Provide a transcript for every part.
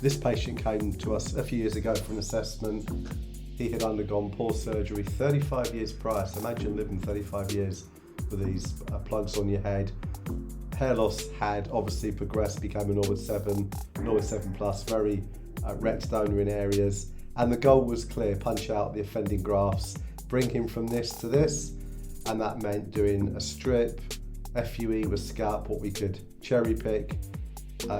This patient came to us a few years ago for an assessment. He had undergone poor surgery 35 years prior, so imagine living 35 years with these plugs on your head. Hair loss had obviously progressed, became a Norwood 7 plus, very wrecked donor in areas, and the goal was clear: punch out the offending grafts, bring him from this to this, and that meant doing a strip, FUE with scalp, what we could cherry pick,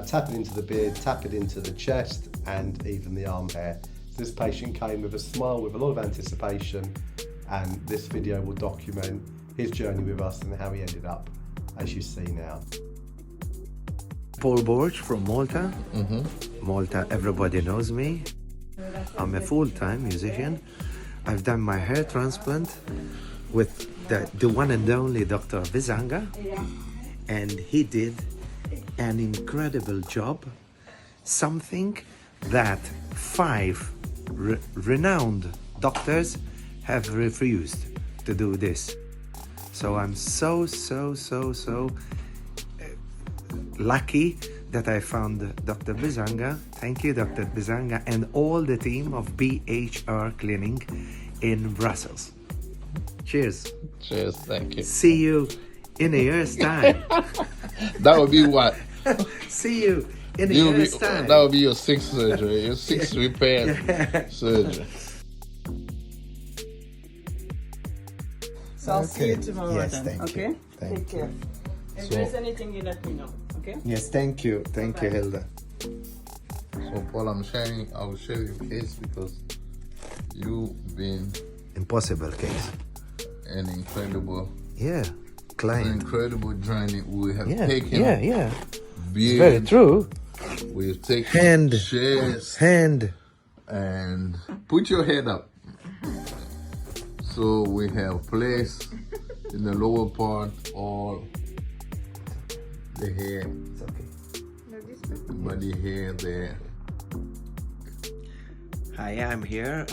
tap it into the beard, tap it into the chest, and even the arm hair. This patient came with a smile, with a lot of anticipation, and this video will document his journey with us and how he ended up, as you see now. Paul Borch from Malta. Malta, everybody knows me. I'm a full-time musician. I've done my hair transplant with the one and only Dr. Bisanga, and he did an incredible job, something that 5 renowned doctors have refused to do this. So I'm so lucky that I found Dr. Bisanga. Thank you, Dr. Bisanga, and all the team of BHR Cleaning in Brussels. Cheers. Cheers, thank you. See you in a year's time. That would be what? See you in a year's time. That would be your 6th surgery, your 6th repair surgery. So I'll see you tomorrow then, thank okay? you. Take care. If there's anything, you let me know, okay? Yes, thank you. Thank you, Hilda. So Paul, I will share your case because you've been Impossible case. an incredible Client. incredible journey. We have Yeah, taken yeah. beard, Very true. we've taken chest, Hand. and put your head up. So we have placed in the lower part all the hair, It's okay. body hair there. Hi, I'm here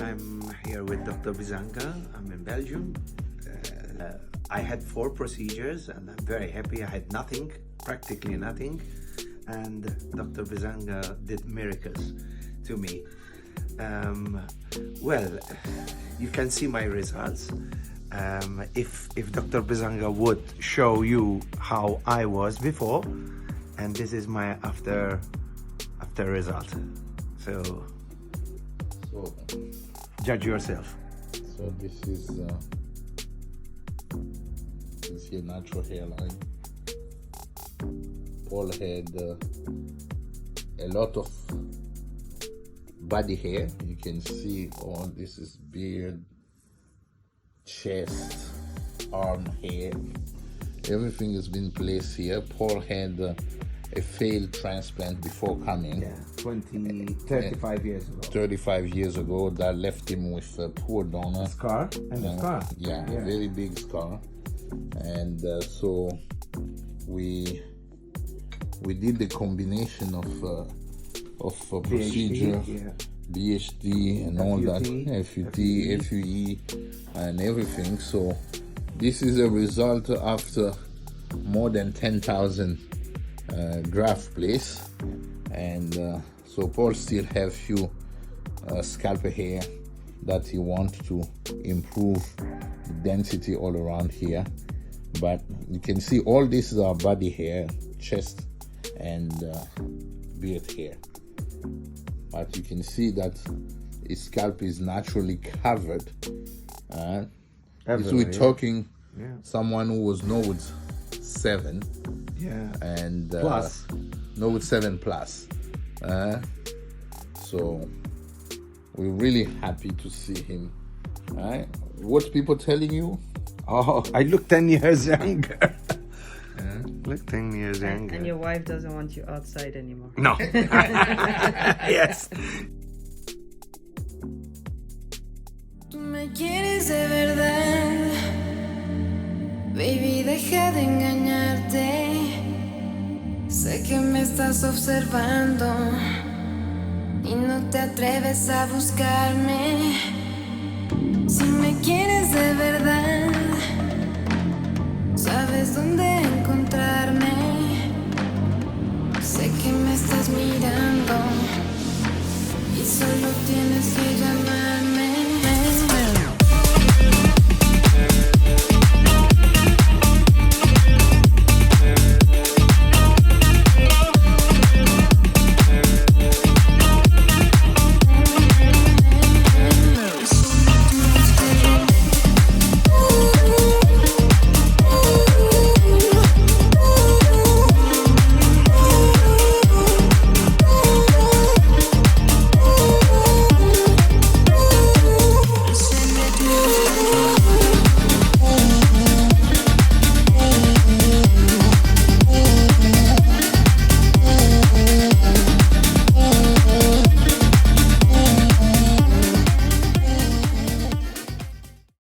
with Dr. Bisanga. I'm in Belgium. I had 4 procedures and I'm very happy. I had nothing, practically nothing. And Dr. Bisanga did miracles to me. Well, you can see my results. If Dr. Bisanga would show you how I was before, and this is my after result. So judge yourself. So this is your natural hairline. Paul had a lot of body hair. You can see all this is beard, chest, arm hair. Everything has been placed here. Paul had a failed transplant before coming. 35 years ago. 35 years ago, that left him with a poor donor. Scar and a scar. Yeah, a very big scar. And so we did the combination of procedure, BHD and all that, FUT, FUE and everything. So this is a result after more than 10,000 graft placed, and so Paul still have few scalp hair that he wants to improve the density all around here. But you can see all this is our body hair, chest and beard hair. But you can see that his scalp is naturally covered. We're talking someone who was Norwood 7 and plus Norwood 7 plus. So we're really happy to see him. What people telling you? Oh, I look 10 years younger. Look 10 years younger. And your wife doesn't want you outside anymore. No. Yes. Tú me quieres de verdad, baby, deja de engañarte. Sé que me estás observando y no te atreves a buscarme. Si me quieres de verdad, sabes dónde encontrarme. Sé que me estás mirando.